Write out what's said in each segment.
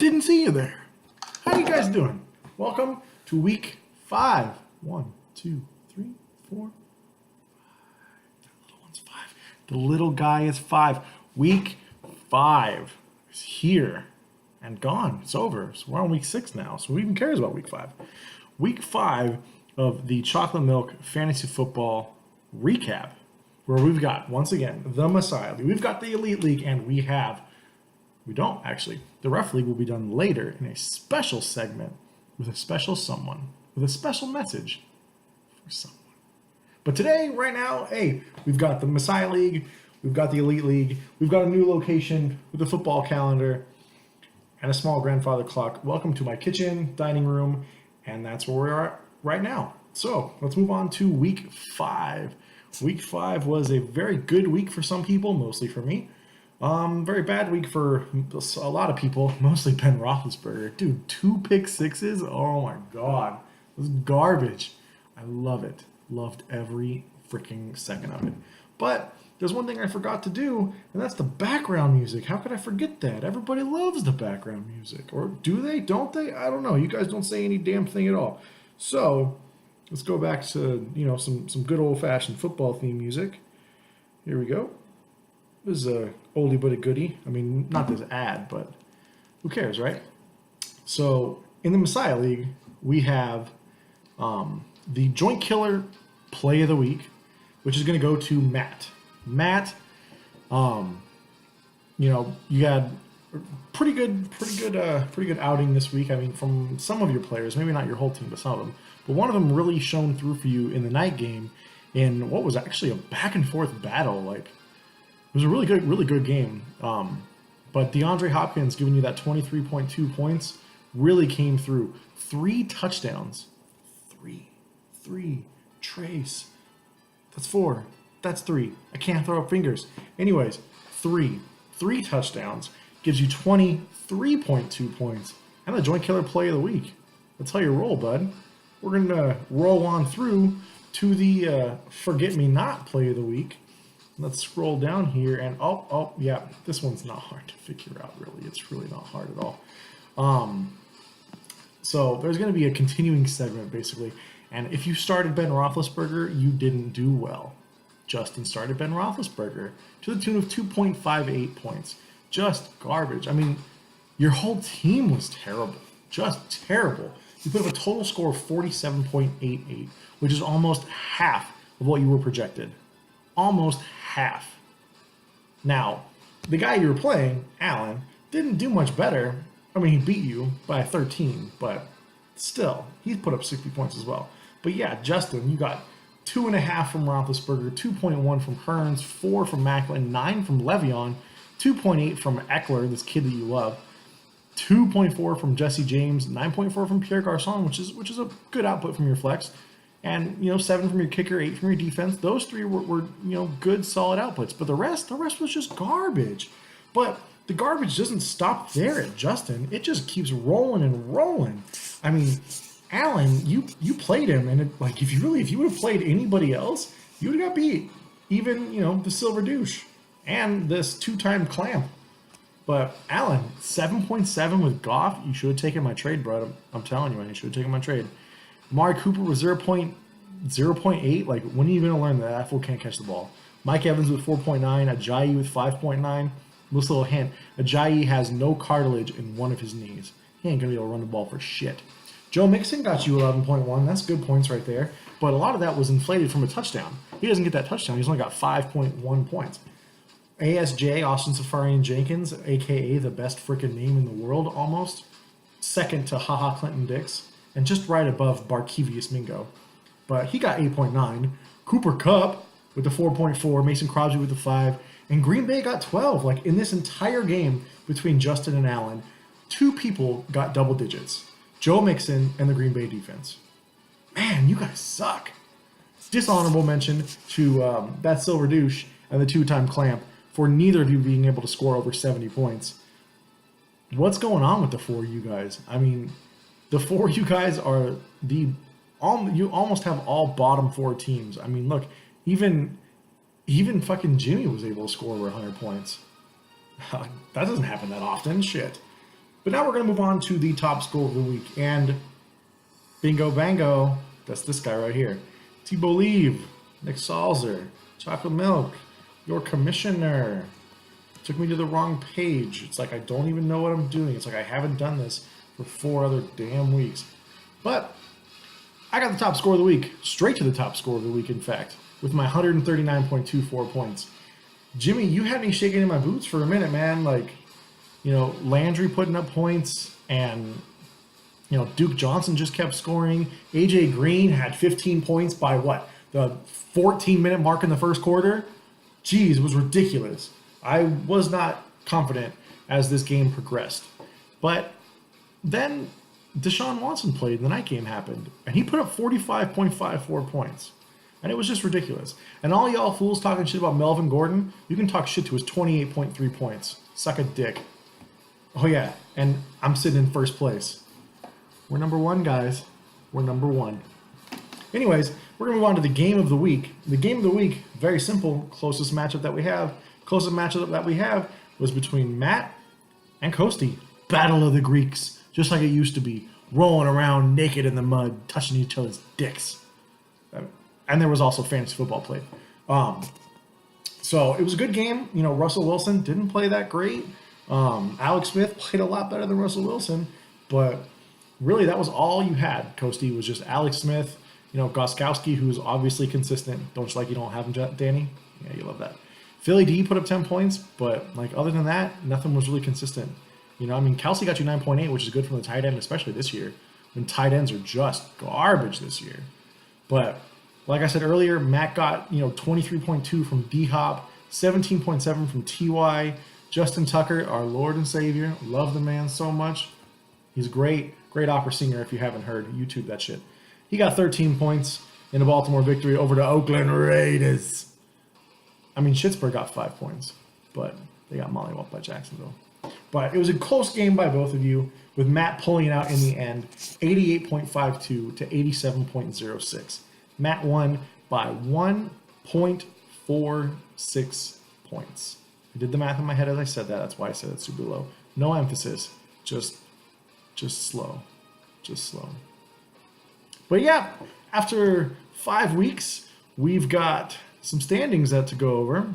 Didn't see you there. How you guys doing? Welcome to week 5. 1, 2, 3, 4. That little one's 5. The little guy is 5. Week 5 is here and gone. It's over. So we're on week 6 now. So who even cares about week 5? Week 5 of the Chocolate Milk Fantasy Football recap, where we've got, once again, the Messiah League. We've got the Elite League, and we don't actually. The Ref League will be done later in a special segment with a special someone, with a special message for someone. But today, right now, hey, we've got the Messiah League, we've got the Elite League, we've got a new location with a football calendar and a small grandfather clock. Welcome to my kitchen, dining room, and that's where we are right now. So let's move on to week 5. Week 5 was a very good week for some people, mostly for me. Very bad week for a lot of people, mostly Ben Roethlisberger. Dude, 2 pick sixes? Oh my God. It was garbage. I love it. Loved every freaking second of it. But there's one thing I forgot to do, and that's the background music. How could I forget that? Everybody loves the background music. Or do they? Don't they? I don't know. You guys don't say any damn thing at all. So let's go back to, some good old-fashioned football theme music. Here we go. This is a oldie but a goodie. I mean, not this ad, but who cares, right? So in the Messiah League, we have the Joint Killer Play of the Week, which is going to go to Matt. Matt, you had pretty good outing this week. I mean, from some of your players, maybe not your whole team, but some of them. But one of them really shone through for you in the night game in what was actually a back and forth battle. It was a really good game. But DeAndre Hopkins giving you that 23.2 points really came through. 3 touchdowns. 3. Trace. That's 4. That's 3. I can't throw up fingers. Anyways, 3 touchdowns gives you 23.2 points. And the Joint Killer Play of the Week. That's how you roll, bud. We're going to roll on through to the Forget Me Not Play of the Week. Let's scroll down here and yeah, this one's not hard to figure out, really. It's really not hard at all. So there's going to be a continuing segment, basically. And if you started Ben Roethlisberger, you didn't do well. Justin started Ben Roethlisberger to the tune of 2.58 points. Just garbage. I mean, your whole team was terrible. Just terrible. You put up a total score of 47.88, which is almost half of what you were projected. Almost half. Now, the guy you were playing, Allen, didn't do much better. I mean, he beat you by 13, but still, he put up 60 points as well. But yeah, Justin, you got 2.5 from Roethlisberger, 2.1 from Hearns, 4 from Macklin, 9 from Le'Veon, 2.8 from Eckler, this kid that you love, 2.4 from Jesse James, 9.4 from Pierre Garçon, which is a good output from your flex. And 7 from your kicker, 8 from your defense. Those 3 were good, solid outputs. But the rest was just garbage. But the garbage doesn't stop there at Justin. It just keeps rolling and rolling. I mean, Allen, you played him, and if you would have played anybody else, you would have got beat. Even the Silver Douche and this 2-time Clamp. But Allen, 7.7 with Goff. You should have taken my trade, bro. I'm telling you, man, you should have taken my trade. Amari Cooper was 0.08. When are you going to learn that? That fool can't catch the ball. Mike Evans with 4.9. Ajayi with 5.9. This little hint. Ajayi has no cartilage in one of his knees. He ain't going to be able to run the ball for shit. Joe Mixon got you 11.1. That's good points right there. But a lot of that was inflated from a touchdown. He doesn't get that touchdown. He's only got 5.1 points. ASJ, Austin Safarian Jenkins, a.k.a. the best freaking name in the world almost. Second to HaHa Clinton Dix. And just right above Barkevius Mingo. But he got 8.9. Cooper Kupp with the 4.4. Mason Crosby with the 5. And Green Bay got 12. In this entire game between Justin and Allen, 2 people got double digits. Joe Mixon and the Green Bay defense. Man, you guys suck. Dishonorable mention to that Silver Douche and the 2-time Clamp for neither of you being able to score over 70 points. What's going on with the 4 of you guys? I mean, the 4 of you guys are you almost have all bottom 4 teams. I mean, look, even fucking Jimmy was able to score over 100 points. That doesn't happen that often. Shit. But now we're going to move on to the top score of the week. And bingo bango, that's this guy right here. Thibault Leave, Nick Salzer, Chocolate Milk, your commissioner. Took me to the wrong page. It's like I don't even know what I'm doing. It's like I haven't done this for 4 other damn weeks. But I got the top score of the week, straight to the top score of the week, in fact, with my 139.24 points. Jimmy, you had me shaking in my boots for a minute, man. Like, you know, Landry putting up points, and, you know, Duke Johnson just kept scoring. AJ Green had 15 points by what? The 14-minute mark in the first quarter? Jeez, it was ridiculous. I was not confident as this game progressed. But then Deshaun Watson played and the night game happened, and he put up 45.54 points. And it was just ridiculous. And all y'all fools talking shit about Melvin Gordon, you can talk shit to his 28.3 points. Suck a dick. Oh yeah, and I'm sitting in first place. We're number 1, guys. We're number 1. Anyways, we're going to move on to the game of the week. The game of the week, very simple, closest matchup that we have. Closest matchup that we have was between Matt and Kosti. Battle of the Greeks, just like it used to be. Rolling around naked in the mud, touching each other's dicks. And there was also fantasy football played. So it was a good game. You know, Russell Wilson didn't play that great. Alex Smith played a lot better than Russell Wilson. But really, that was all you had, Kosti, was just Alex Smith. You know, Goskowski, who's obviously consistent. Don't you like you don't have him, Danny? Yeah, you love that. Philly D put up 10 points, but like other than that, nothing was really consistent. You know, I mean, Kelsey got you 9.8, which is good from the tight end, especially this year, when tight ends are just garbage this year. But like I said earlier, Matt got, you know, 23.2 from D-Hop, 17.7 from TY. Justin Tucker, our Lord and Savior. Love the man so much. He's great. Great opera singer if you haven't heard. YouTube that shit. He got 13 points in a Baltimore victory over the Oakland Raiders. I mean, Schittsburg got 5 points, but they got mollywopped by Jacksonville. But it was a close game by both of you, with Matt pulling it out in the end, 88.52 to 87.06. Matt won by 1.46 points. I did the math in my head as I said that. That's why I said it's super low. No emphasis. Just slow. Just slow. But yeah, after 5 weeks, we've got some standings to go over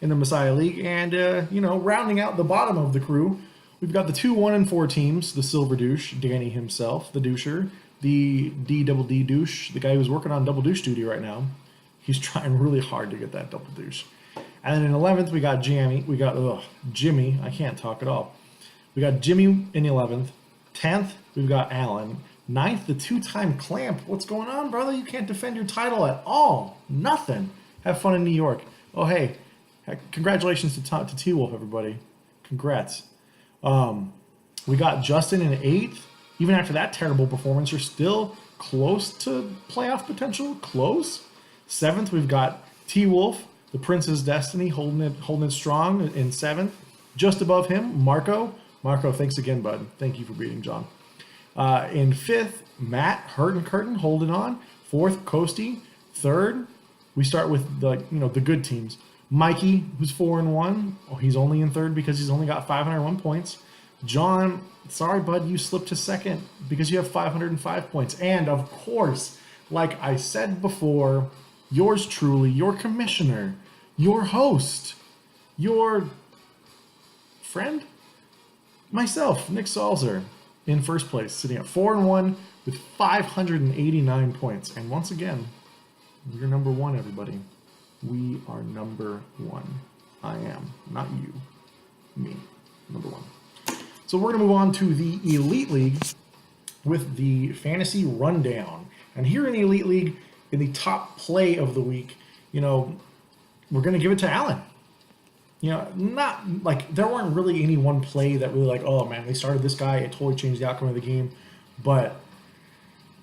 in the Messiah League. And, you know, rounding out the bottom of the crew, we've got the 2 1-4 teams, the Silver Douche, Danny himself, the Doucher, the D Douche, the guy who's working on Double Douche duty right now. He's trying really hard to get that Double Douche. And then in 11th, we got Jimmy. I can't talk at all. We got Jimmy in 11th. 10th, we've got Alan. 9th, the 2-time Clamp. What's going on, brother? You can't defend your title at all. Nothing. Have fun in New York. Oh, hey. Congratulations to T-Wolf, everybody. Congrats. We got Justin in 8th. Even after that terrible performance, you're still close to playoff potential. Close. 7th, we've got T-Wolf, the Prince's Destiny, holding it strong in 7th. Just above him, Marco. Marco, thanks again, bud. Thank you for beating John. In 5th, Matt, Hurt and Curtin, holding on. 4th, Kosti. 3rd, we start with the good teams. Mikey, who's 4-1. Oh, he's only in 3rd because he's only got 501 points. John, sorry, bud, you slipped to 2nd because you have 505 points. And of course, like I said before, yours truly, your commissioner, your host, your friend, myself, Nick Salzer, in first place, sitting at 4-1 with 589 points. And once again, you're number 1, everybody. We are number 1. I am, not you. Me, number 1. So we're going to move on to the Elite League with the Fantasy Rundown. And here in the Elite League, in the top play of the week, you know, we're going to give it to Alan. You know, not like there weren't really any one play that really like, oh man, they started this guy, it totally changed the outcome of the game. But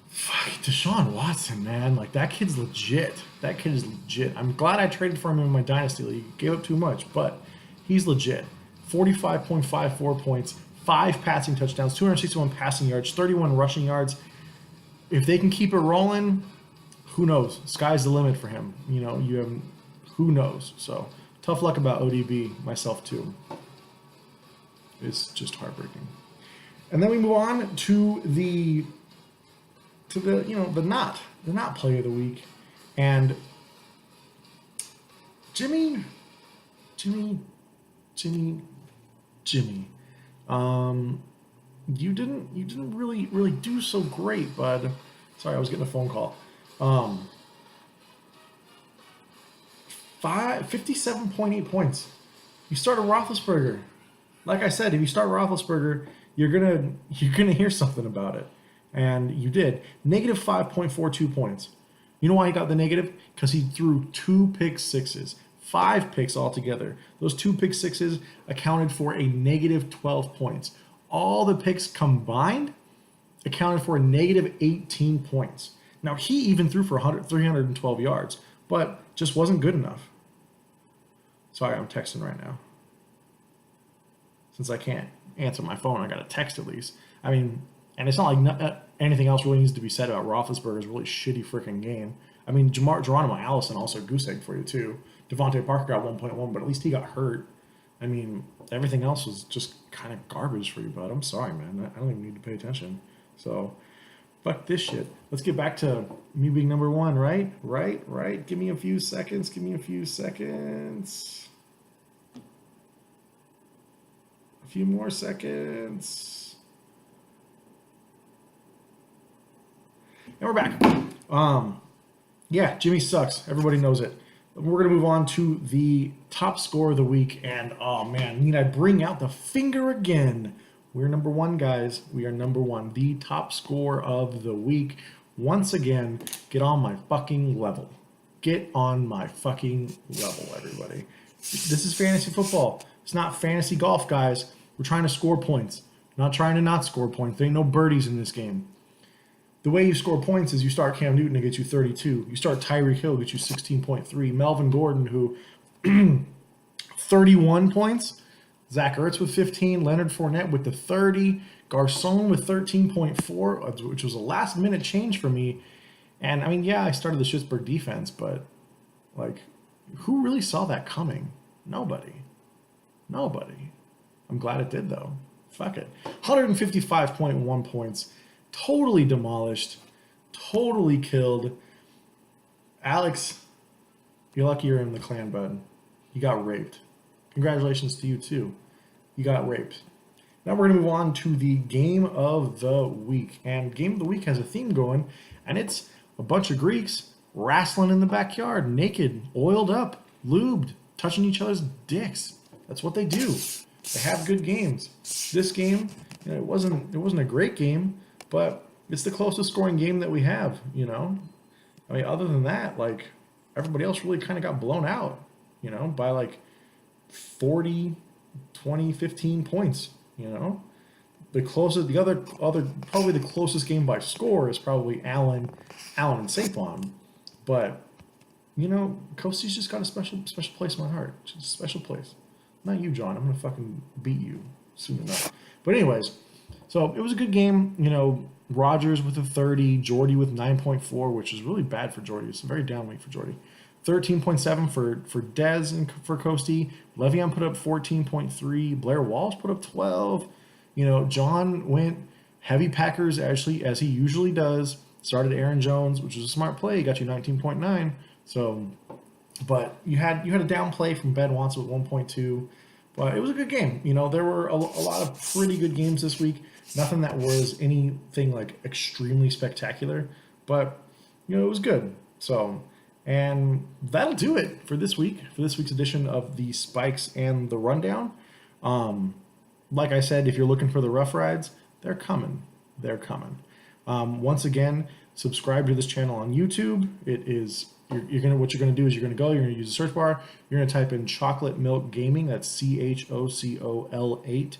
fuck, Deshaun Watson, man, like that kid's legit. That kid is legit. I'm glad I traded for him in my Dynasty League. Gave up too much, but he's legit. 45.54 points, 5 passing touchdowns, 261 passing yards, 31 rushing yards. If they can keep it rolling, who knows? Sky's the limit for him. You know, who knows? So tough luck about ODB, myself too. It's just heartbreaking. And then we move on to the the not play of the week, and Jimmy. You didn't really do so great, bud. Sorry, I was getting a phone call. 57.8 points. You started Roethlisberger. Like I said, if you start Roethlisberger, you're gonna hear something about it, and you did. Negative 5.42 points. You know why he got the negative? Because he threw 2 pick sixes, 5 picks altogether. Those 2 pick sixes accounted for a negative 12 points. All the picks combined accounted for a negative 18 points. Now, he even threw for 312 yards, but just wasn't good enough. Sorry, I'm texting right now. Since I can't answer my phone, I got to text at least. I mean, and it's not like anything else really needs to be said about Roethlisberger's really shitty freaking game. I mean, Geronimo Allison also goose egg for you too. Devontae Parker got 1.1, but at least he got hurt. I mean, everything else was just kind of garbage for you, bud. I'm sorry, man. I don't even need to pay attention. So, fuck this shit. Let's get back to me being number one, right? Right. Give me a few seconds. A few more seconds. And we're back. Yeah, Jimmy sucks. Everybody knows it. We're going to move on to the top score of the week. And, oh, man, need I bring out the finger again? We're number one, guys. We are number one. The top score of the week. Once again, get on my fucking level. Get on my fucking level, everybody. This is fantasy football. It's not fantasy golf, guys. We're trying to score points. We're not trying to not score points. There ain't no birdies in this game. The way you score points is you start Cam Newton to get you 32. You start Tyreek Hill, get you 16.3. Melvin Gordon, who 31 points. Zach Ertz with 15. Leonard Fournette with the 30. Garcon with 13.4, which was a last-minute change for me. And, I mean, yeah, I started the Pittsburgh defense, but, like, who really saw that coming? Nobody. I'm glad it did, though. Fuck it. 155.1 points. Totally demolished, totally killed. Alex, you're lucky you're in the clan, bud. You got raped. Congratulations to you, too. You got raped. Now we're going to move on to the game of the week. And game of the week has a theme going, and it's a bunch of Greeks wrestling in the backyard, naked, oiled up, lubed, touching each other's dicks. That's what they do. They have good games. This game, it wasn't a great game, but it's the closest scoring game that we have, I mean, other than that, like, everybody else really kind of got blown out, by like 40, 20, 15 points, The probably the closest game by score is probably Allen and Saquon. But, Kosti's just got a special place in my heart. Just a special place. Not you, John. I'm going to fucking beat you soon enough. But anyways, so it was a good game. Rodgers with a 30, Jordy with 9.4, which is really bad for Jordy. It's a very down week for Jordy. 13.7 for Dez and for Kosti. Le'Veon put up 14.3. Blair Walsh put up 12. John went heavy Packers actually, as he usually does. Started Aaron Jones, which was a smart play. He got you 19.9. So, but you had a down play from Ben Watson with 1.2. But it was a good game. There were a lot of pretty good games this week. Nothing that was anything like extremely spectacular, but it was good. So, and that'll do it for this week, for this week's edition of the Spikes and the Rundown. Like I said, if you're looking for the rough rides, they're coming. Once again, subscribe to this channel on YouTube. It is you're gonna use the search bar. You're gonna type in Chocolate Milk Gaming. That's CHOCOL8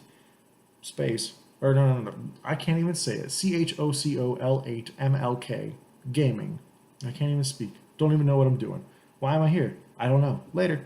space. Or no. I can't even say it. CHOCOL8mlk Gaming. I can't even speak. Don't even know what I'm doing. Why am I here? I don't know. Later.